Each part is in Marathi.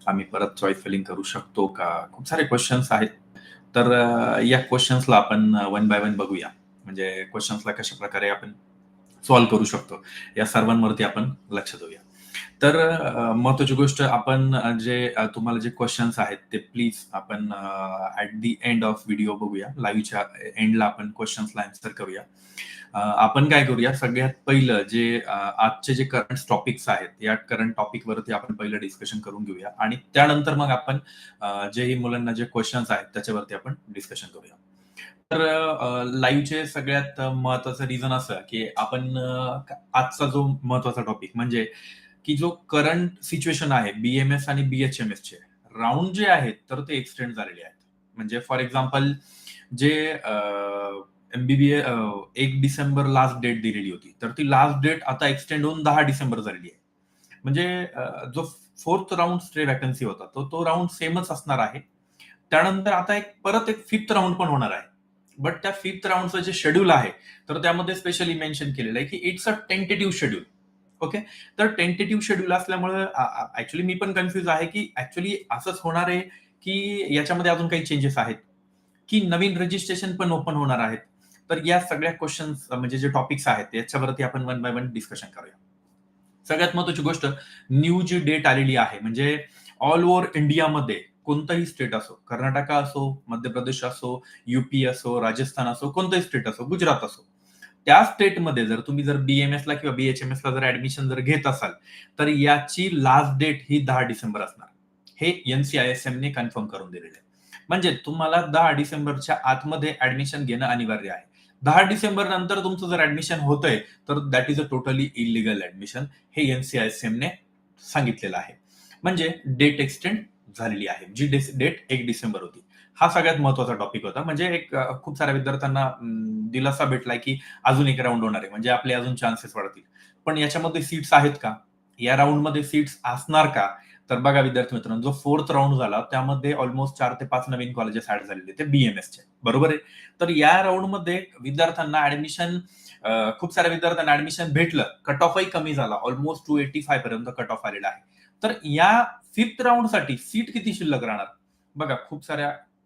आम्ही परत चॉईस फिलिंग करू शकतो का? खूप सारे क्वेशन्स आहेत. तर या क्वेशन्सला आपण वन बाय वन बघूया. म्हणजे क्वेशन्सला कशाप्रकारे आपण सॉल्व्ह करू शकतो. या सर्वांवरती आपण लक्ष देऊया. तर महत्त्वाची गोष्ट आपण तुम्हाला जे क्वेशन्स आहेत ते प्लीज आपण at the end of video बघूया. लाईव्हच्या एंडला आपण क्वेशन्सला आन्सर करूया. आपण काय करूया सगळ्यात पहिलं आजचे जे करंट टॉपिक्स आहेत, या करंट टॉपिकवरती आपण पहिलं डिस्कशन करून घेऊया आणि त्यानंतर मग आपण जेही मुलांना जे क्वेशन्स आहेत त्याच्यावरती आपण डिस्कशन करूया. तर लाईव्हचे सगळ्यात महत्त्वाचं रिझन असं की आपण आजचा जो महत्त्वाचा टॉपिक म्हणजे की जो करंट सिच्युएशन आहे BMS आणि BHMS चे राउंड जे आहेत तर ते एक्सटेंड झालेले आहेत. म्हणजे फॉर एक्झाम्पल जे MBBA 1 डिसेंबर लास्ट डेट दिलेली होती. तर ती लास्ट डेट आता एक्सटेंड होऊन 10 डिसेंबर झालेली आहे. म्हणजे जो 4th राउंड स्टे वॅकन्सी होता तो राउंड सेमच असणार आहे. त्यानंतर आता परत एक 5th राउंड पण होणार आहे. बट त्या 5th राउंडचं जे शेड्यूल आहे तर त्यामध्ये स्पेशली मेन्शन केलेलं आहे की it's a tentative schedule. Okay. तर टेंटेटिव्ह शेड्यूल असल्यामुळे ऍक्च्युली मी पण कन्फ्युज आहे की ऍक्च्युली असंच होणार आहे की याच्यामध्ये अजून काही चेंजेस आहेत की नवीन रजिस्ट्रेशन पण ओपन होणार आहेत. तर या सगळ्या क्वेश्चन्स म्हणजे जे टॉपिक्स आहेत याच्यावरती आपण वन बाय वन डिस्कशन करूया. सगळ्यात महत्वाची गोष्ट न्यू जी डेट आलेली आहे म्हणजे ऑल ओव्हर इंडियामध्ये कोणताही स्टेट असो, कर्नाटक असो, मध्य प्रदेश असो, UP असो, राजस्थान असो, कोणतंही स्टेट असो, गुजरात असो, त्या स्टेटमध्ये जर तुम्ही BMS ला किंवा BHMS ला जर ऍडमिशन जर घेत असाल तर याची लास्ट डेट ही 10 डिसेंबर असणार. हे NCISM ने कन्फर्म करून दिलेलं आहे. म्हणजे तुम्हाला 10 डिसेंबरच्या आतमध्ये ऍडमिशन घेणं अनिवार्य आहे. 10 डिसेंबर नंतर तुमचं जर ऍडमिशन होतंय तर that is a totally illegal admission. हे NCISM ने सांगितलेलं आहे. म्हणजे डेट एक्सटेंड झालेली आहे. जी डेट 1 डिसेंबर होती. हा सगळ्यात महत्वाचा टॉपिक होता. म्हणजे खूप साऱ्या विद्यार्थ्यांना दिलासा भेटलाय की अजून एक राउंड होणार आहे. म्हणजे आपले अजून चान्सेस वाढतील. पण याच्यामध्ये सीट्स आहेत का? या राउंडमध्ये सीट्स असणार का? तर बघा विद्यार्थी मित्रांनो, जो 4th राउंड झाला त्यामध्ये ऑलमोस्ट 4 ते 5 नवीन कॉलेजेस ऍड झालेले ते BMS चे. बरोबर आहे? तर या राउंडमध्ये विद्यार्थ्यांना ऍडमिशन खूप साऱ्या विद्यार्थ्यांना ऍडमिशन भेटलं. कट ऑफही कमी झाला. ऑलमोस्ट 285 पर्यंत कट ऑफ आलेला आहे. तर या 5th राउंडसाठी सीट किती शिल्लक राहणार? बघा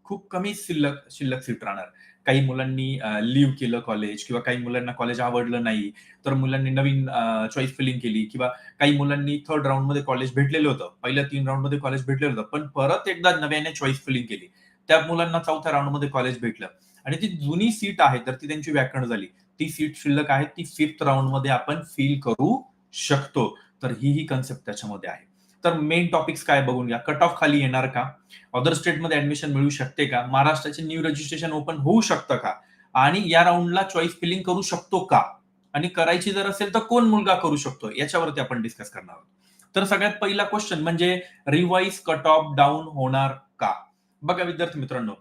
खूप कमी शिल्लक सीट राहणार. काही मुलांनी लिव्ह केलं कॉलेज किंवा काही मुलांना कॉलेज आवडलं नाही. तर मुलांनी नवीन चॉईस फिलिंग केली किंवा काही मुलांनी 3rd राउंडमध्ये कॉलेज भेटलेलं होतं. पहिल्या 3 राउंडमध्ये कॉलेज भेटलेलं होतं. पण परत एकदा नव्याने चॉईस फिलिंग केली. त्या मुलांना 4थ्या राउंडमध्ये कॉलेज भेटलं आणि ती जुनी सीट आहे तर ती त्यांची व्याकरण झाली. ती सीट शिल्लक आहे ती 5th राउंडमध्ये आपण फिल करू शकतो. तर ही कन्सेप्ट त्याच्यामध्ये आहे. तर मेन टॉपिक्स काय बघून घ्या. कट ऑफ खाली येणार का? अदर स्टेटमध्ये ऍडमिशन मिळू शकते का? महाराष्ट्राचे न्यू रजिस्ट्रेशन ओपन होऊ शकतं का? आणि या राऊंडला चॉईस फिलिंग करू शकतो का? आणि करायची जर असेल तर कोण मुलगा करू शकतो? याच्यावरती आपण डिस्कस करणार आहोत. तर सगळ्यात पहिला क्वेश्चन म्हणजे रिवाइज कट ऑफ डाऊन होणार का? बघा विद्यार्थी मित्रांनो,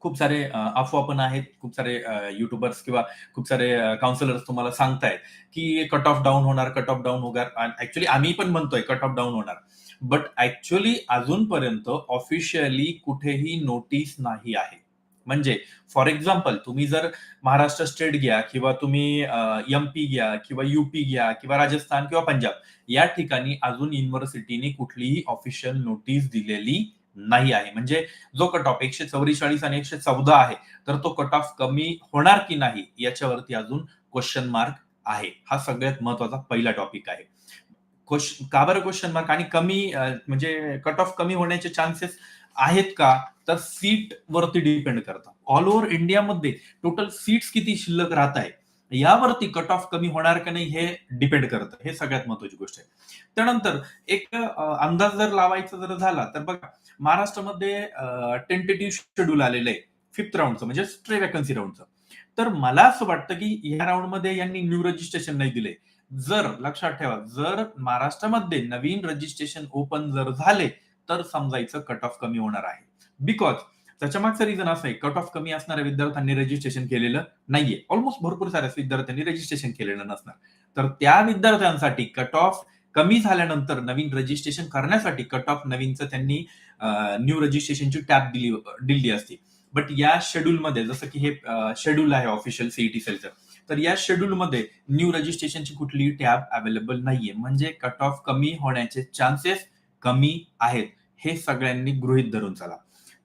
खूप सारे अफवा पण आहेत. खूप सारे युट्यूबर्स किंवा खूप सारे काउन्सिलर्स तुम्हाला सांगतायत की कट ऑफ डाऊन होणार, कट ऑफ डाऊन होणार. ऍक्च्युली आम्ही पण म्हणतोय कट ऑफ डाऊन होणार. बट ऍक्च्युअली अजूनपर्यंत ऑफिशियली कुठेही नोटीस नाही आहे. म्हणजे फॉर एक्झाम्पल तुम्ही जर महाराष्ट्र स्टेट घ्या किंवा तुम्ही MP घ्या किंवा UP घ्या किंवा राजस्थान किंवा पंजाब, या ठिकाणी अजून युनिव्हर्सिटीने कुठलीही ऑफिशियल नोटीस दिलेली नाही आहे. म्हणजे जो कट ऑफ 144 आणि 114 आहे तर तो कट ऑफ कमी होणार की नाही याच्यावरती अजून क्वेश्चन मार्क आहे. हा सगळ्यात महत्वाचा पहिला टॉपिक आहे. का बरं क्वेश्चन मार्क आणि म्हणजे कट ऑफ कमी होण्याचे चान्सेस आहेत का? तर सीट वरती डिपेंड करतात. ऑल ओव्हर इंडियामध्ये टोटल सीट्स किती शिल्लक राहत आहे यावरती कट ऑफ कमी होणार का नाही हे डिपेंड करतं. हे सगळ्यात महत्वाची गोष्ट आहे. त्यानंतर एक अंदाज जर लावायचा जर झाला तर बघा महाराष्ट्रामध्ये टेंटेटिव्ह शेड्यूल आलेलं आहे 5th राऊंडचं म्हणजे स्ट्रे वॅकन्सी राऊंडचं. तर मला असं वाटतं की या राऊंडमध्ये यांनी न्यू रजिस्ट्रेशन नाही दिले. जर लक्षात ठेवा, जर महाराष्ट्रामध्ये नवीन रजिस्ट्रेशन ओपन जर झाले तर समजायचं कट ऑफ कमी होणार आहे. बिकॉज त्याच्या मागचं रिझन असं आहे, कट ऑफ कमी असणाऱ्या विद्यार्थ्यांनी रजिस्ट्रेशन केलेलं नाहीये. ऑलमोस्ट भरपूर साऱ्या विद्यार्थ्यांनी रजिस्ट्रेशन केलेलं नसणार. तर त्या विद्यार्थ्यांसाठी कट ऑफ कमी झाल्यानंतर नवीन रजिस्ट्रेशन करण्यासाठी कट ऑफ नवीनचं त्यांनी न्यू रजिस्ट्रेशनची टॅब दिली असती. बट या शेड्यूलमध्ये जसं की हे शेड्यूल आहे ऑफिशियल सीईटी सेलचं, तर या शेड्यूलमध्ये न्यू रजिस्ट्रेशनची कुठलीही टॅब अवेलेबल नाहीये. म्हणजे कट ऑफ कमी होण्याचे चान्सेस कमी आहेत, हे सगळ्यांनी गृहीत धरून चला.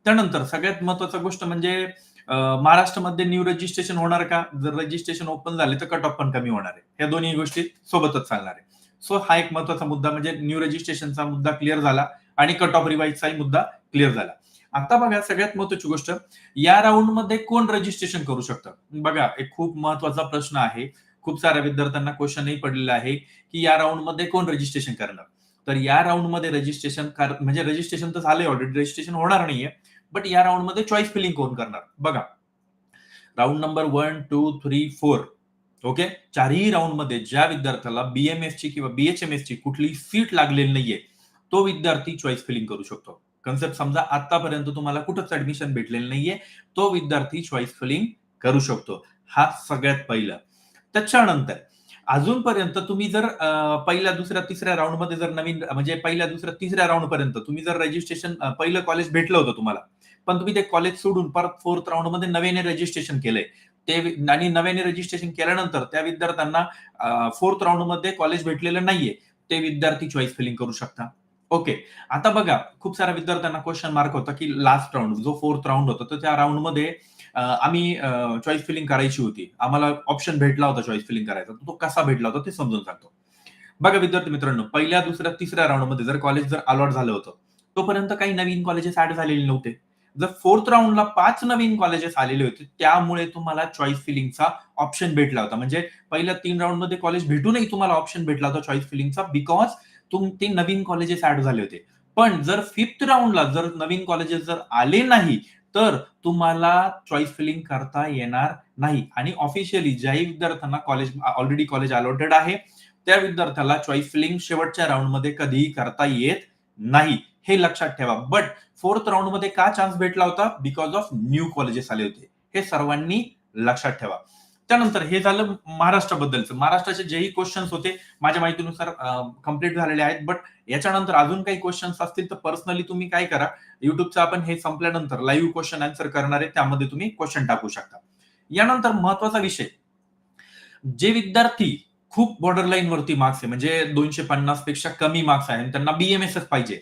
त्यानंतर सगळ्यात महत्वाची गोष्ट म्हणजे महाराष्ट्रामध्ये न्यू रजिस्ट्रेशन होणार का? जर रजिस्ट्रेशन ओपन झाले तर कट ऑफ पण कमी होणार आहे. ह्या दोन्ही गोष्टी सोबतच चालणार आहे. सो हा एक महत्वाचा मुद्दा म्हणजे न्यू रजिस्ट्रेशनचा मुद्दा क्लिअर झाला आणि कट ऑफ रिवाइजचाही मुद्दा क्लिअर झाला. आता बघा सगळ्यात महत्वाची गोष्ट, या राऊंड मध्ये कोण रजिस्ट्रेशन करू शकतं? बघा एक खूप महत्वाचा प्रश्न आहे. खूप साऱ्या विद्यार्थ्यांना क्वेश्चनही पडलेला आहे की या राऊंड मध्ये कोण रजिस्ट्रेशन करणार? तर या राऊंड मध्ये रजिस्ट्रेशन म्हणजे रजिस्ट्रेशन तर झालंय ऑलरेडी, रजिस्ट्रेशन होणार नाहीये. बट या राऊंड मध्ये चॉईस फिलिंग कोण करणार? बघा राऊंड नंबर 1, 2, 3, 4 ओके, चारही राऊंड मध्ये ज्या विद्यार्थ्याला बीएमएस ची किंवा बीएचएमएस ची कुठलीही सीट लागलेली नाहीये, तो विद्यार्थी चॉईस फिलिंग करू शकतो. कन्सेप्ट समजा आतापर्यंत तुम्हाला कुठंच ऍडमिशन भेटलेलं नाहीये, तो विद्यार्थी चॉईस फिलिंग करू शकतो. हा सगळ्यात पहिलं. त्याच्यानंतर अजूनपर्यंत तुम्ही जर पहिल्या, दुसऱ्या, तिसऱ्या राऊंड मध्ये जर नवीन म्हणजे पहिल्या, दुसऱ्या, तिसऱ्या राऊंड पर्यंत तुम्ही जर रजिस्ट्रेशन पहिलं कॉलेज भेटलं होतं तुम्हाला, पण तुम्ही ते कॉलेज सोडून परत फोर्थ राऊंड मध्ये नव्याने रजिस्ट्रेशन केलंय, ते आणि नव्याने रजिस्ट्रेशन केल्यानंतर त्या विद्यार्थ्यांना फोर्थ राऊंड मध्ये कॉलेज भेटलेलं नाहीये, ते विद्यार्थी चॉईस फिलिंग करू शकता. ओके, आता बघा खूप साऱ्या विद्यार्थ्यांना क्वेश्चन मार्क होता की लास्ट राऊंड जो फोर्थ राऊंड होता, तर त्या राऊंड मध्ये आम्ही चॉईस फिलिंग करायची होती, आम्हाला ऑप्शन भेटला होता चॉईस फिलिंग करायचा, तो कसा भेटला होता ते समजून सांगतो. बघा विद्यार्थी मित्रांनो, पहिल्या, दुसऱ्या, तिसऱ्या राऊंड मध्ये जर कॉलेज जर अलॉट झालं होतं, तोपर्यंत काही नवीन कॉलेजेस ऍड झालेले नव्हते. जर फोर्थ राऊंडला 5 नवीन कॉलेजेस आलेले होते, त्यामुळे तुम्हाला चॉईस फिलिंगचा ऑप्शन भेटला होता. म्हणजे पहिल्या 3 राऊंड मध्ये कॉलेज भेटूनही तुम्हाला ऑप्शन भेटला होता चॉईस फिलिंगचा, बिकॉज ते नवीन कॉलेजेस ऍड झाले होते. पण जर फिफ्थ राऊंडला जर नवीन कॉलेजेस जर आले नाही, तर तुम्हाला चॉईस फिलिंग करता येणार नाही. आणि ऑफिशियली ज्याही विद्यार्थ्यांना कॉलेज ऑलरेडी कॉलेज अलॉटेड आहे, त्या विद्यार्थ्याला चॉईस फिलिंग शेवटच्या राऊंड मध्ये कधीही करता येत नाही, हे लक्षात ठेवा. बट फोर्थ राऊंड मध्ये का चान्स भेटला होता? बिकॉज ऑफ न्यू कॉलेजेस आले होते, हे सर्वांनी लक्षात ठेवा. त्यानंतर हे झालं महाराष्ट्राबद्दलचं. महाराष्ट्राचे जेही क्वेश्चन्स होते माझ्या माहितीनुसार कम्प्लीट झालेले आहेत. बट याच्यानंतर अजून काही क्वेश्चन्स असतील तर पर्सनली तुम्ही काय करा, युट्यूबचं आपण हे संपल्यानंतर लाईव्ह क्वेश्चन आन्सर करणार आहे, त्यामध्ये तुम्ही क्वेश्चन टाकू शकता. यानंतर महत्वाचा विषय, जे विद्यार्थी खूप बॉर्डरलाईन वरती मार्क्स आहे, म्हणजे 250 पेक्षा कमी मार्क्स आहे, त्यांना बीएमएसच पाहिजे,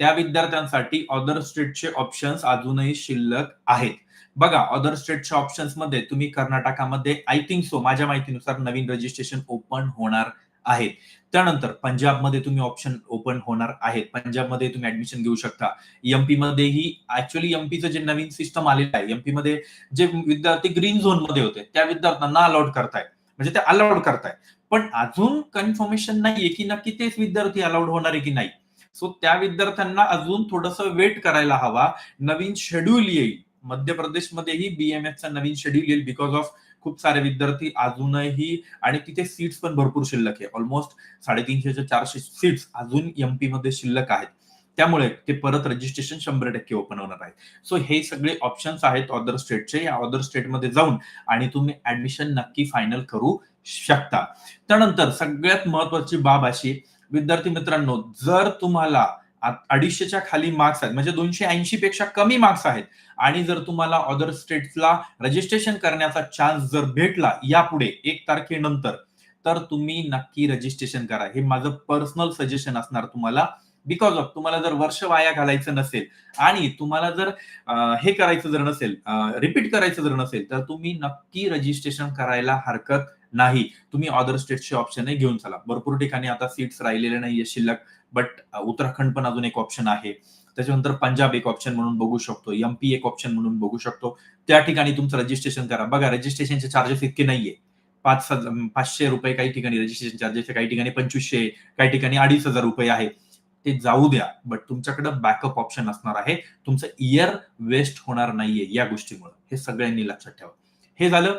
त्या विद्यार्थ्यांसाठी अदर स्टेटचे ऑप्शन्स अजूनही शिल्लक आहेत. बघा अदर स्टेटच्या ऑप्शन्स मध्ये तुम्ही कर्नाटकामध्ये आय थिंक सो माझ्या माहितीनुसार नवीन रजिस्ट्रेशन ओपन होणार आहे. त्यानंतर पंजाबमध्ये तुम्ही ऑप्शन ओपन होणार आहेत, पंजाबमध्ये तुम्ही ऍडमिशन घेऊ शकता. एमपी मध्येही ऍक्च्युअली एमपीचं जे नवीन सिस्टम आलेलं आहे, एमपी मध्ये जे विद्यार्थी ग्रीन झोन मध्ये होते त्या विद्यार्थ्यांना अलाउड करताय, म्हणजे ते अलाउड करताय. पण अजून कन्फर्मेशन नाहीये की नक्की तेच विद्यार्थी अलाउड होणार आहे की नाही. सो त्या विद्यार्थ्यांना अजून थोडंसं वेट करायला हवा. नवीन शेड्यूल येईल, मध्य प्रदेशमध्येही बीएमएसचा नवीन शेड्यूल येईल, बिकॉज ऑफ खूप सारे विद्यार्थी अजूनही, आणि तिथे सीट्स पण भरपूर शिल्लक आहे, ऑलमोस्ट 350 ते 400 सीट्स अजून एमपी मध्ये शिल्लक आहेत. त्यामुळे ते परत रजिस्ट्रेशन 100% ओपन होणार आहे. सो हे सगळे ऑप्शन्स आहेत अदर स्टेटचे, या अदर स्टेटमध्ये जाऊन आणि तुम्ही ऍडमिशन नक्की फायनल करू शकता. त्यानंतर सगळ्यात महत्वाची बाब अशी, विद्यार्थी मित्रांनो, जर तुम्हाला 250च्या खाली मार्क्स आहेत, म्हणजे 280 पेक्षा कमी मार्क्स आहेत, आणि जर तुम्हाला अदर स्टेट्सला रजिस्ट्रेशन करण्याचा चान्स जर भेटला यापुढे 1 तारखेनंतर, तर तुम्ही नक्की रजिस्ट्रेशन करा. हे माझं पर्सनल सजेशन असणार तुम्हाला, बिकॉज ऑफ तुम्हाला जर वर्ष वाया घालायचं नसेल आणि तुम्हाला जर हे करायचं जर नसेल, रिपीट करायचं जर नसेल, तर तुम्ही नक्की रजिस्ट्रेशन करायला हरकत नाही. तुम्ही अदर स्टेटचे ऑप्शनही घेऊन चला. भरपूर ठिकाणी आता सीट्स राहिलेले नाहीये शिल्लक, बट उत्तराखंड पण अजून एक ऑप्शन आहे. त्याच्यानंतर पंजाब एक ऑप्शन म्हणून बघू शकतो, एमपी एक ऑप्शन म्हणून बघू शकतो. त्या ठिकाणी तुमचं रजिस्ट्रेशन करा. बघा रजिस्ट्रेशनचे चार्जेस इतके नाहीये, 500 रुपये काही ठिकाणी रजिस्ट्रेशन चार्जेस, काही ठिकाणी 2500, काही ठिकाणी 2500 रुपये आहे. ते जाऊ द्या, बट तुमच्याकडे बॅकअप ऑप्शन असणार आहे. तुमचं इयर वेस्ट होणार नाहीये या गोष्टीमुळे, हे सगळ्यांनी लक्षात ठेवा. हे झालं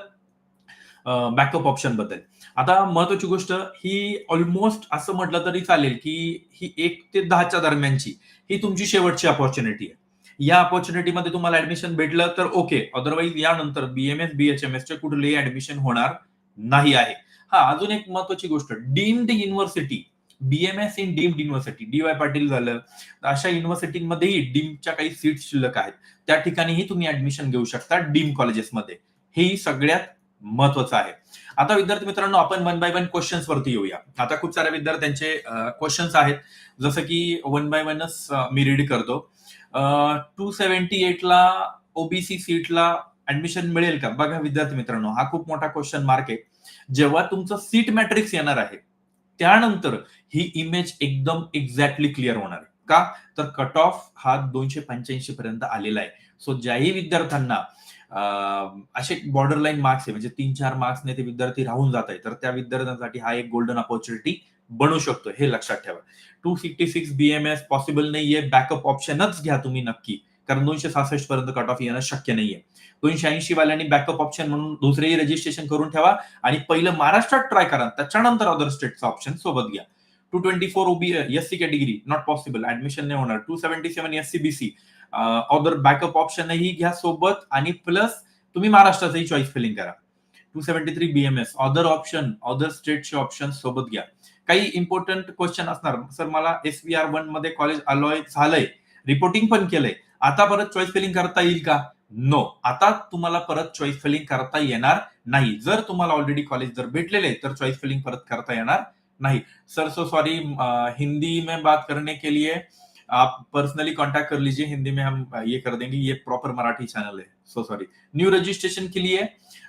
बॅकअप ऑप्शन बद्दल. आता महत्वाची गोष्ट ही, ऑलमोस्ट असं म्हटलं तरी चालेल की ही 1 ते 10च्या दरम्यानची ही तुमची शेवटची अपॉर्च्युनिटी आहे. या अपॉर्च्युनिटीमध्ये तुम्हाला ऍडमिशन भेटलं तर ओके, अदरवाईज यानंतर बीएमएस बीएचएमएस चे कुठलेही ऍडमिशन होणार नाही आहे. हा, अजून एक महत्वाची गोष्ट, deemed university, BMS in deemed university, DY. Patil झालं, अशा युनिव्हर्सिटीमध्येही डीमच्या काही सीट शिल्लक आहेत, त्या ठिकाणीही तुम्ही ऍडमिशन घेऊ शकता डीम कॉलेजेसमध्ये. ही सगळ्यात महत्वाचं आहे. आता विद्यार्थी मित्रांनो, आपण वन बाय वन क्वेश्चन्स वरती येऊया. आता खूप साऱ्या विद्यार्थ्यांचे क्वेश्चन्स आहेत, जसं की वन बाय वनच मी रीड करतो. 278 ला ओबीसी सीटला ऍडमिशन मिळेल का? बघा विद्यार्थी मित्रांनो, हा खूप मोठा क्वेश्चन मार्क आहे. जेव्हा तुमचं सीट मॅट्रिक्स येणार आहे, त्यानंतर ही इमेज एकदम एक्झॅक्टली क्लिअर होणार आहे. का? तर कट ऑफ हा 285 पर्यंत आलेला आहे. सो ज्याही विद्यार्थ्यांना असे बॉर्डर लाईन मार्क्स आहे, म्हणजे 3-4 मार्क्सने ते विद्यार्थी राहून जात आहे, तर त्या विद्यार्थ्यांसाठी हा एक गोल्डन अपॉर्च्युनिटी बनू शकतो, हे लक्षात ठेवा. 266 बीएमएस पॉसिबल नाहीये, बॅकअप ऑप्शनच घ्या तुम्ही नक्की, कारण 266 पर्यंत कट ऑफ येणं शक्य नाहीये. 280 वाल्यांनी बॅकअप ऑप्शन म्हणून दुसरेही रजिस्ट्रेशन करून ठेवा आणि पहिलं महाराष्ट्रात ट्राय करा, त्याच्यानंतर अदर स्टेटचा ऑप्शन सोबत घ्या. 224 OB SC category not possible, admission नाही होणार. 277 एससी बीसी अदर बॅकअप ऑप्शनही घ्या सोबत आणि प्लस तुम्ही महाराष्ट्राचंही चॉईस फिलिंग करा. 273 बीएमएस अदर ऑप्शन, अदर स्टेटचे ऑप्शन सोबत घ्या. काही इम्पॉर्टंट क्वेश्चन असणार, सर मला एसव्हीआर 1 मध्ये कॉलेज अलॉय झालंय, रिपोर्टिंग पण केलंय, आता परत चॉईस फिलिंग करता येईल का? नो, आता तुम्हाला परत चॉईस फिलिंग करता येणार नाही. जर तुम्हाला ऑलरेडी कॉलेज जर भेटलेले आहे तर चॉईस फिलिंग परत करता येणार नहीं. सर सो सॉरी, हिंदी में बात करने के लिए आप पर्सनली कांटेक्ट कर लीजिए, हिंदी में हम ये कर देंगे, ये प्रॉपर मराठी चॅनल आहे. So sorry. न्यू रजिस्ट्रेशन के लिए,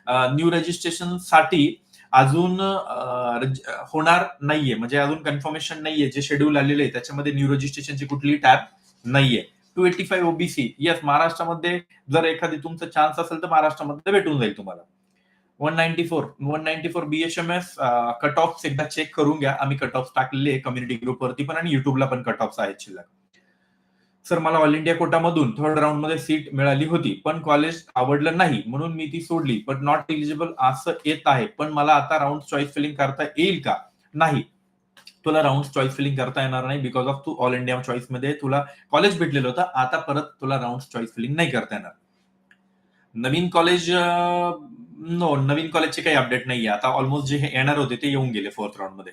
न्यू रजिस्ट्रेशन साठी अजून होणार नाहीये, म्हणजे अजून कन्फर्मेशन नाहीये. जे शेड्यूल आलेले आहे त्याच्यामध्ये न्यू रजिस्ट्रेशनची कुठलीही टॅब नाहीये. 285 ओबीसी, येस महाराष्ट्रामध्ये जर एखादी तुमचा चान्स असेल तर महाराष्ट्रामध्ये भेटून जाईल तुम्हाला. 194 बीएचएमएस कट ऑफ एकदा चेक करून घ्या. आम्ही कट ऑफ टाकलेले कम्युनिटी ग्रुप वरती पण आणि युट्यूबला पण कट ऑफ आहेत शिल्लक. सर मला ऑल इंडिया कोटामधून थर्ड राऊंड मध्ये सीट मिळाली होती, पण कॉलेज आवडलं नाही म्हणून मी ती सोडली, बट नॉट एलिजिबल असं येत आहे. पण मला आता राऊंड चॉईस फिलिंग करता येईल का? नाही, तुला राऊंड चॉईस फिलिंग करता येणार नाही, बिकॉज ऑफ तू ऑल इंडिया चॉईस मध्ये तुला कॉलेज भेटलेलं होतं. आता परत तुला राऊंड चॉईस फिलिंग नाही करता येणार. नवीन कॉलेज, नो, नवीन कॉलेजचे काही अपडेट नाहीये. आता ऑलमोस्ट जे येणार होते ते येऊन गेले फोर्थ राऊंड मध्ये.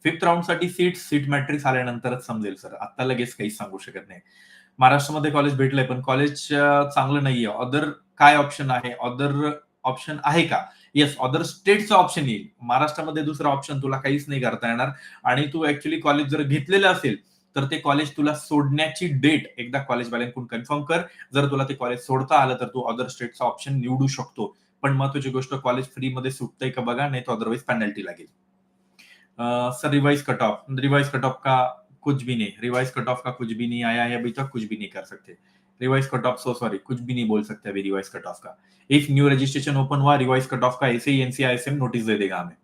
फिफ्थ राऊंड साठी सीट मॅट्रिक्स आल्यानंतरच समजेल सर, आता लगेच काही सांगू शकत नाही. महाराष्ट्रामध्ये कॉलेज भेटलंय पण कॉलेज चांगलं नाहीये. अदर काय ऑप्शन आहे? अदर ऑप्शन आहे का? येस, अदर स्टेटचं ऑप्शन येईल. महाराष्ट्रामध्ये दुसरा ऑप्शन तुला काहीच नाही करता येणार. आणि तू ऍक्च्युली कॉलेज जर घेतलेलं असेल तर ते कॉलेज तुला सोडण्याची डेट एकदा कॉलेजवाल्यांकडून कन्फर्म कर. जर तुला ते कॉलेज सोडता आलं तर तू अदर स्टेटचा ऑप्शन निवडू शकतो. पण महत्वाची गोष्ट, कॉलेज फ्री मध्ये सुटतंय का बघा, नाही तर अदरवाईज पेनल्टी लागेल. सर रिवाइज कट ऑफ का कुछ भी नहीं, रिवाइज कट ऑफ का कुछ भी नहीं आया है अभी तक, कुछ भी नहीं कर सकते. Revise cut off, so sorry, कुछ भी नहीं बोल सकते अभी रिवाइज कट ऑफ का. इफ न्यू रजिस्ट्रेशन ओपन हुआ, रिवाइज कट ऑफ का ऐसे ही एनसीआईएसएम नोटिस दे देगा हमें.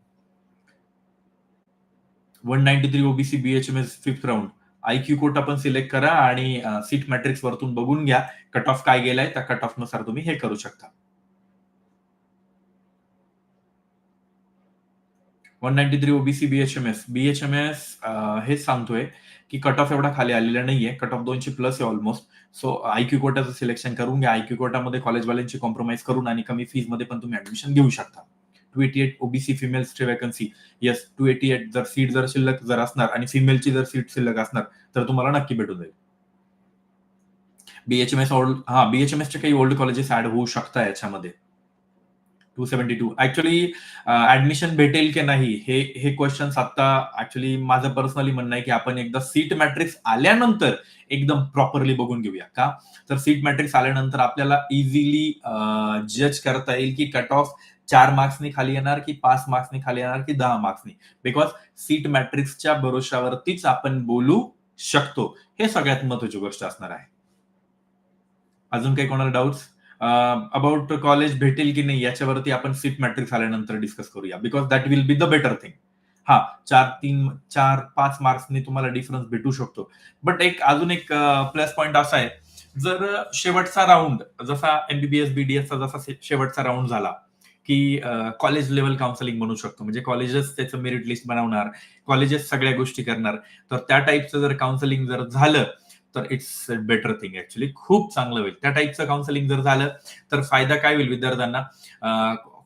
193 OBC BHMS fifth round, AIQ quota पण सिलेक्ट करा आणि सीट मॅट्रिक्स वरतून बघून घ्या कट ऑफ काय गेलाय, त्या कट ऑफ नुसार तुम्ही हे करू शकता. 193 ओबीसी बीएचएमएस हेच सांगतोय की कट ऑफ एवढा खाली आलेला नाहीये. कट ऑफ 200 प्लस आहे ऑलमोस्ट. सो आयक्यू कोटाचं सिलेक्शन करून घ्या. आयक्यू कोटामध्ये कॉलेजवाल्यांची कॉम्प्रोमाइज करून आणि कमी फीज मध्ये पण तुम्ही ऍडमिशन घेऊ शकता. 288 ओबीसी फिमेल्सची वॅकन्सी, येस 288 जर सीट जर शिल्लक जर असणार आणि फिमेलची जर सीट शिल्लक असणार तर तुम्हाला नक्की भेटून जाईल. बीएचएमएस बीएचएमएसचे काही ओल्ड कॉलेजेस ऍड होऊ शकता याच्यामध्ये. 272 ऍक्च्युअली ऍडमिशन भेटेल की नाही हे क्वेश्चन्स आता ऍक्च्युअली माझं पर्सनली म्हणणं आहे की आपण एकदा सीट मॅट्रिक्स आल्यानंतर एकदम प्रॉपरली बघून घेऊया. का? तर सीट मॅट्रिक्स आल्यानंतर आपल्याला इझिली जज करता येईल की कट ऑफ 4 मार्क्सनी खाली येणार की 5 मार्क्सनी खाली येणार की 10 मार्क्सनी, बिकॉज सीट मॅट्रिक्सच्या भरोशावरतीच आपण बोलू शकतो. हे सगळ्यात महत्वाची गोष्ट असणार आहे. अजून काही कोणाला डाऊट्स अबाउट कॉलेज भेटेल की नाही याच्यावरती आपण सीट मॅट्रिक्स आल्यानंतर डिस्कस करूया, because that will be the better thing. हा, 4-5 मार्क्सनी तुम्हाला डिफरन्स भेटू शकतो. बट अजून एक प्लस पॉइंट असा आहे, जर शेवटचा राऊंड जसा एमबीबीएस बीडीएसचा जसा शेवटचा राऊंड झाला की कॉलेज लेवल काउन्सिलिंग बनू शकतो, म्हणजे कॉलेजेस त्याचं मेरिट लिस्ट बनवणार, कॉलेजेस सगळ्या गोष्टी करणार. तर त्या टाईपचं जर काउन्सिलिंग जर झालं तर इट्स बेटर थिंग. ऍक्च्युली खूप चांगलं होईल. त्या टाईपचं काउन्सिलिंग जर झालं तर फायदा काय होईल विद्यार्थ्यांना,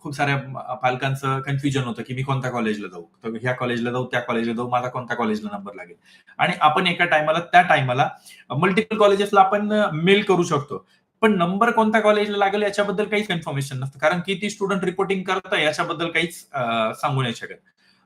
खूप साऱ्या पालकांचं कन्फ्युजन होतं की मी कोणत्या कॉलेजला जाऊ, तर ह्या कॉलेजला जाऊ, त्या कॉलेजला जाऊ, माझा कोणत्या कॉलेजला नंबर लागेल. आणि आपण एका टायमाला त्या टायमाला मल्टिपल कॉलेजेसला आपण मेल करू शकतो. पण नंबर कोणत्या कॉलेजला लागेल याच्याबद्दल काहीच इन्फॉर्मेशन नसतं, कारण किती स्टुडंट रिपोर्टिंग करतं याच्याबद्दल काहीच सांगू नाही शकत.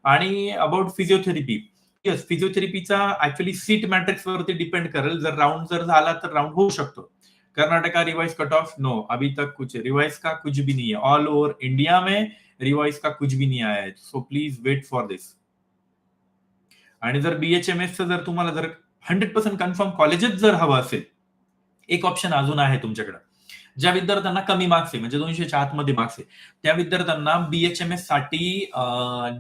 आणि अबाउट फिजिओथेरपी, येस, फिजिओथेरपीचा ऍक्च्युअली सीट मॅट्रिक्स वरती डिपेंड करेल. जर झाला तर राउंड होऊ शकतो. Karnataka revise cut off no अभी तक कुछ रिवाइज का कुछ भी नहीं है. ऑल ओव्हर इंडिया में रिवाइज का कुछ भी नहीं आया है. So please wait for this. आणि जर बीएचएमएस जर तुम्हाला जर 100% कन्फर्म कॉलेजेस जर हवं असेल, एक ऑप्शन अजून आहे तुमच्याकडे. ज्या विद्यार्थ्यांना कमी मार्क्स आहे, म्हणजे 200च्या आतमध्ये मार्क्स आहे, त्या विद्यार्थ्यांना बीएचएमएस साठी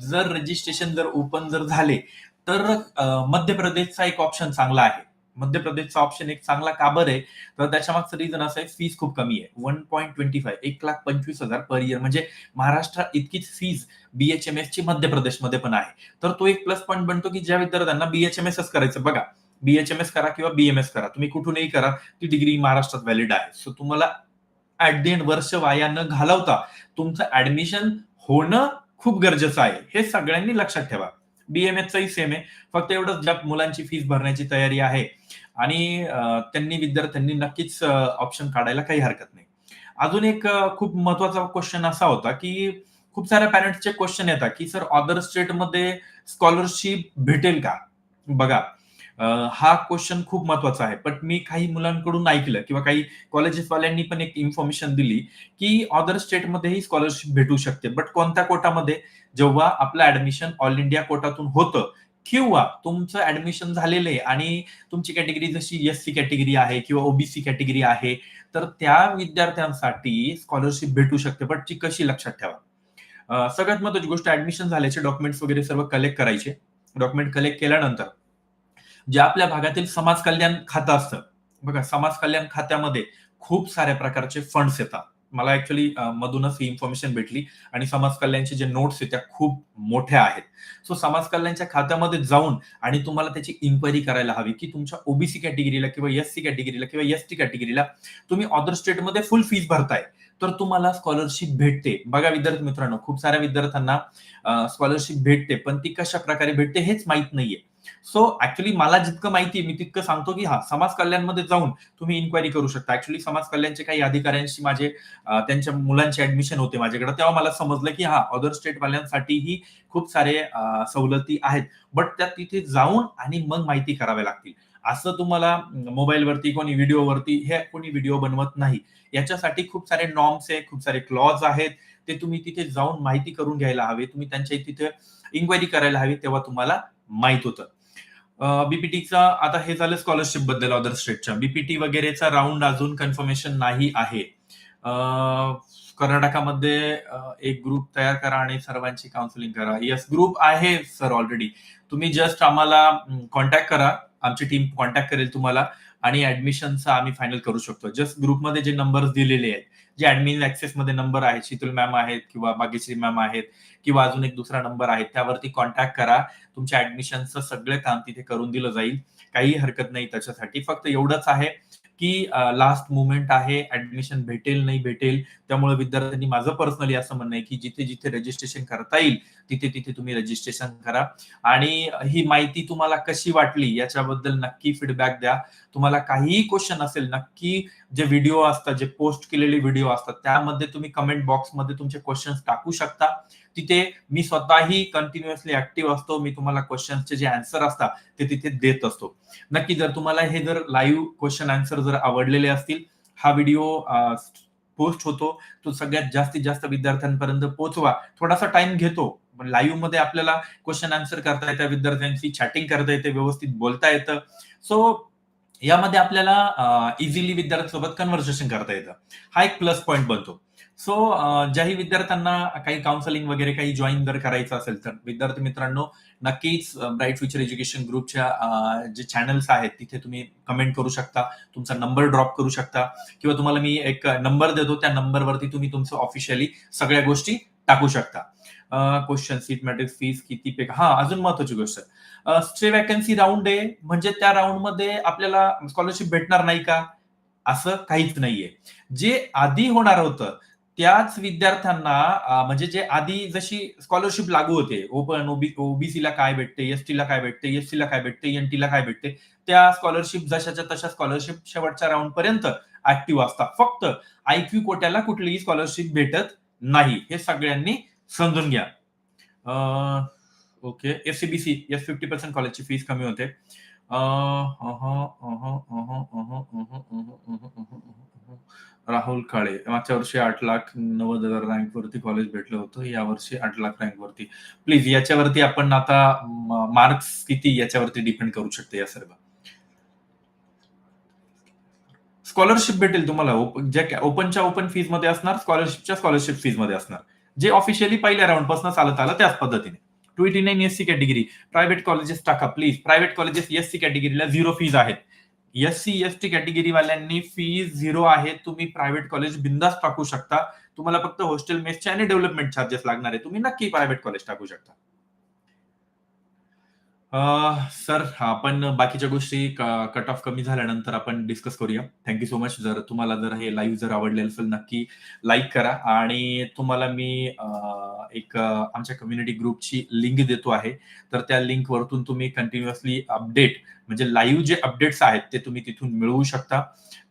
जर रजिस्ट्रेशन जर ओपन जर झाले, तर मध्य प्रदेशचा एक ऑप्शन चांगला आहे. मध्य प्रदेशचा ऑप्शन एक चांगला का बरं आहे? तर त्याच्यामागचं रिझन असं आहे, फीस खूप कमी आहे. 1.25 1,25,000 पर इयर, म्हणजे महाराष्ट्र इतकीच फीस बीएचएमएस ची मध्य प्रदेशमध्ये पण आहे. तर तो एक प्लस पॉईंट बनतो की ज्या विद्यार्थ्यांना बीएचएमएसच करायचं, बघा, बीएचएमएस करा किंवा बीएमएस करा, तुम्ही कुठूनही करा, ती डिग्री महाराष्ट्रात व्हॅलिड आहे. सो तुम्हाला ऍट द एंड वर्ष वाया न घालवता तुमचं ऍडमिशन होणं खूप गरजेचं आहे. हे सगळ्यांनी लक्षात ठेवा. बीएमएसचाही सेम आहे, फक्त एवढंच ज्या मुलांची फीस भरण्याची तयारी आहे आणि त्यांनी विद्यार्थ्यांनी नक्कीच ऑप्शन काढायला काही हरकत नाही. अजून एक खूप महत्वाचा क्वेश्चन असा होता की खूप साऱ्या पॅरेंट्सचे क्वेश्चन येतात की सर अदर स्टेटमध्ये स्कॉलरशिप भेटेल का? बघा, हा क्वेश्चन खूप महत्वाचा आहे. पण मी काही मुलांकडून ऐकलं किंवा काही कॉलेजेसवाल्यांनी पण एक इन्फॉर्मेशन दिली की अदर स्टेटमध्येही स्कॉलरशिप भेटू शकते. बट कोणत्या कोटामध्ये? जेव्हा आपलं ऍडमिशन ऑल इंडिया कोटातून होतं किंवा तुमचं ऍडमिशन झालेलं आहे आणि तुमची कॅटेगरी जशी एससी कॅटेगरी आहे किंवा ओबीसी कॅटेगरी आहे, तर त्या विद्यार्थ्यांसाठी स्कॉलरशिप भेटू शकते. बट ती कशी? लक्षात ठेवा. सगळ्यात महत्वाची गोष्ट, ऍडमिशन झाल्याचे डॉक्युमेंट्स वगैरे सर्व कलेक्ट करायचे. डॉक्युमेंट कलेक्ट केल्यानंतर जे आपल्या भागातील समाज कल्याण खातं असतं, बघा, समाज कल्याण खात्यामध्ये खूप साऱ्या प्रकारचे फंड्स येतात. मला ऍक्च्युअली मधूनच ही इन्फॉर्मेशन भेटली आणि समाज कल्याणचे जे नोट्स आहेत त्या खूप मोठ्या आहेत. सो समाज कल्याणच्या खात्यामध्ये जाऊन आणि तुम्हाला त्याची इन्क्वायरी करायला हवी की तुमच्या ओबीसी कॅटेगरीला किंवा एससी कॅटेगरीला किंवा एसटी कॅटेगरीला तुम्ही अदर स्टेटमध्ये फुल फीस भरताय, तर तुम्हाला स्कॉलरशिप भेटते. बघा विद्यार्थी मित्रांनो, खूप साऱ्या विद्यार्थ्यांना स्कॉलरशिप भेटते, पण ती कशा प्रकारे भेटते हेच माहित नाहीये. सो ऍक्च्युअली मला जितकं माहिती मी तितकं सांगतो की हा, समाज कल्याणमध्ये जाऊन तुम्ही इन्क्वायरी करू शकता. ऍक्च्युअली समाज कल्याणचे काही अधिकाऱ्यांशी माझे त्यांच्या मुलांचे ऍडमिशन होते माझ्याकडे, तेव्हा मला समजलं की हा, अदर स्टेट वाल्यांसाठीही खूप सारे सवलती आहेत. बट त्या तिथे जाऊन आणि मग माहिती कराव्या लागतील. असं तुम्हाला मोबाईलवरती कोणी व्हिडिओवरती हे कोणी व्हिडिओ बनवत नाही. याच्यासाठी खूप सारे नॉर्म्स आहे, खूप सारे क्लॉज आहेत. ते तुम्ही तिथे जाऊन माहिती करून घ्यायला हवे. तुम्ही त्यांच्या तिथे इन्क्वायरी करायला हवी, तेव्हा तुम्हाला माहित होतं. बीपीटीचा आता हे झालं स्कॉलरशिप बद्दल अदर स्टेटच्या. बीपीटी वगैरेचा राऊंड अजून कन्फर्मेशन नाही आहे. कर्नाटकामध्ये एक ग्रुप तयार करा आणि सर्वांची काउन्सिलिंग करा. येस, ग्रुप आहे सर ऑलरेडी. तुम्ही जस्ट आम्हाला कॉन्टॅक्ट करा, आमची टीम कॉन्टॅक्ट करेल तुम्हाला आणि ऍडमिशनचा आम्ही फायनल करू शकतो. जस्ट ग्रुपमध्ये जे नंबर्स दिलेले आहेत, जे ऍडमिन ऍक्सेस मध्ये नंबर आहेत, शीतल मॅम आहेत किंवा भाग्यश्री मॅम आहेत किंवा अजून एक दुसरा नंबर आहे, त्यावरती कॉन्टॅक्ट करा. तुमच्या ऍडमिशनचं सगळं काम तिथे करून दिलं जाईल. काही हरकत नाही त्याच्यासाठी. फक्त एवढंच आहे की लास्ट मुवमेंट आहे, ऍडमिशन भेटेल नाही भेटेल. त्यामुळे विद्यार्थ्यांनी, माझं पर्सनली असं म्हणणं आहे की जिथे जिथे रजिस्ट्रेशन करता येईल तिथे तिथे तुम्ही रजिस्ट्रेशन करा. आणि ही माहिती तुम्हाला कशी वाटली याच्याबद्दल नक्की फीडबॅक द्या. तुम्हाला काहीही क्वेश्चन असेल, नक्की जे व्हिडिओ असतात, जे पोस्ट केलेले व्हिडिओ असतात, त्यामध्ये तुम्ही कमेंट बॉक्समध्ये तुमचे क्वेश्चन्स टाकू शकता. तिथे मी स्वतःही कंटिन्युअसली ऍक्टिव्ह असतो. मी तुम्हाला क्वेश्चन्सचे जे आन्सर असतात ते तिथे देत असतो. नक्की जर तुम्हाला हे जर लाईव्ह क्वेश्चन आन्सर जर आवडलेले असतील, हा व्हिडिओ पोस्ट होतो तो सगळ्यात जास्तीत जास्त विद्यार्थ्यांपर्यंत पोहोचवा. थोडासा टाइम घेतो, पण लाईव्ह मध्ये आपल्याला क्वेश्चन आन्सर करता येतं, विद्यार्थ्यांशी चॅटिंग करता येते, व्यवस्थित बोलता येतं. सो यामध्ये आपल्याला इझिली विद्यार्थ्यांसोबत कन्व्हर्सेशन करता येतं. हा एक प्लस पॉईंट बनतो. सो ज्याही विद्यार्थ्यांना काही काउन्सिलिंग वगैरे काही जॉईन जर करायचं असेल, तर विद्यार्थी मित्रांनो, नक्कीच ब्राईट फ्युचर एज्युकेशन ग्रुपच्या जे चॅनल्स आहेत तिथे तुम्ही कमेंट करू शकता, तुमचा नंबर ड्रॉप करू शकता किंवा तुम्हाला मी एक नंबर देतो, त्या नंबरवरती तुम्ही तुमचं ऑफिशियली सगळ्या गोष्टी टाकू शकता. क्वेश्चन, सीट मॅट्रिक्स, फीस किती पे, हा अजून महत्वाची गोष्ट, स्टे वॅकन्सी राऊंड आहे म्हणजे त्या राऊंड मध्ये आपल्याला स्कॉलरशिप भेटणार नाही का? असं काहीच नाहीये. जे आधी होणार होतं त्याच विद्यार्थ्यांना, म्हणजे जे आधी जशी स्कॉलरशिप लागू होते, ओपन ओबीसीला काय भेटते, एसटीला काय भेटते, एससीला काय भेटते, एनटीला काय भेटते, त्या स्कॉलरशिप जशाच्या तशा स्कॉलरशिप शेवटच्या राऊंड पर्यंत ऍक्टिव्ह असतात. फक्त IQ कोट्याला कुठलीही स्कॉलरशिप भेटत नाही, हे सगळ्यांनी समजून घ्या. ओके, SCBC, येस 50% कॉलेजची फीस कमी होते. राहुल काळे, मागच्या वर्षी 8,90,000 रँक वरती कॉलेज भेटलं होतं, यावर्षी 8,00,000 रँक वरती. प्लीज याच्यावरती आपण आता मार्क्स किती याच्यावरती डिपेंड करू शकते या सर्व. स्कॉलरशिप भेटेल तुम्हाला, ज्या ओपनच्या ओपन फीज मध्ये असणार, स्कॉलरशिपच्या स्कॉलरशिप फीज मध्ये असणार, जे ऑफिशियली पहिल्या राऊंड पासून चालत आलं त्याच पद्धतीने. 289 SC कॅटेगरी, प्रायव्हेट कॉलेजेस टाका please. Private colleges SC कॅटेगरीला 0 fees आहेत. SC ST कॅटेगरी वाल्यांनी फीज 0 आहे. तुम्ही प्रायव्हेट कॉलेज बिंदास टाकू शकता. तुम्हाला फक्त हॉस्टेल मेसचे आणि डेव्हलपमेंट चार्जेस लागणार आहे. तुम्ही नक्की प्रायव्हेट कॉलेज टाकू शकता. सर, आपण बाकीच्या गोष्टी कट ऑफ कमी झाल्यानंतर आपण डिस्कस करूया. Thank you so much. जर तुम्हाला जर हे लाईव्ह जर आवडले असेल, नक्की लाईक करा. आणि तुम्हाला मी एक आमच्या कम्युनिटी ग्रुपची लिंक देतो आहे. तर त्या लिंक वरतून तुम्ही कंटिन्युअसली अपडेट, म्हणजे लाईव्ह जे अपडेट्स आहेत ते तुम्ही तिथून मिळवू शकता.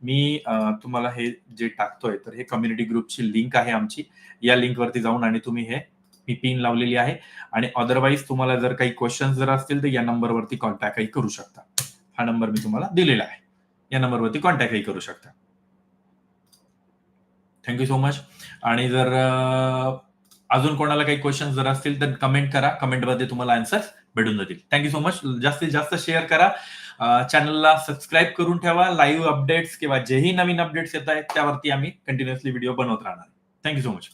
मी तुम्हाला हे जे टाकतोय, तर हे कम्युनिटी ग्रुपची लिंक आहे आमची. या लिंक वरती जाऊन आणि तुम्ही हे मी पिन लावलेली आहे. आणि अदरवाईज तुम्हाला जर काही क्वेश्चन जर असतील तर या नंबरवरती कॉन्टॅक्टही करू शकता. हा नंबर मी तुम्हाला दिलेला आहे. या नंबरवरती कॉन्टॅक्टही करू शकता. Thank you so much. आणि जर अजून कोणाला काही क्वेश्चन जर असतील तर कमेंट करा. कमेंटमध्ये तुम्हाला आन्सर भेटून जातील. Thank you so much. जास्तीत जास्त शेअर करा. चॅनलला सबस्क्राईब करून ठेवा. लाईव्ह अपडेट्स किंवा जेही नवीन अपडेट्स येत आहेत त्यावरती आम्ही कंटिन्युअसली व्हिडिओ बनवत राहणार. Thank you so much.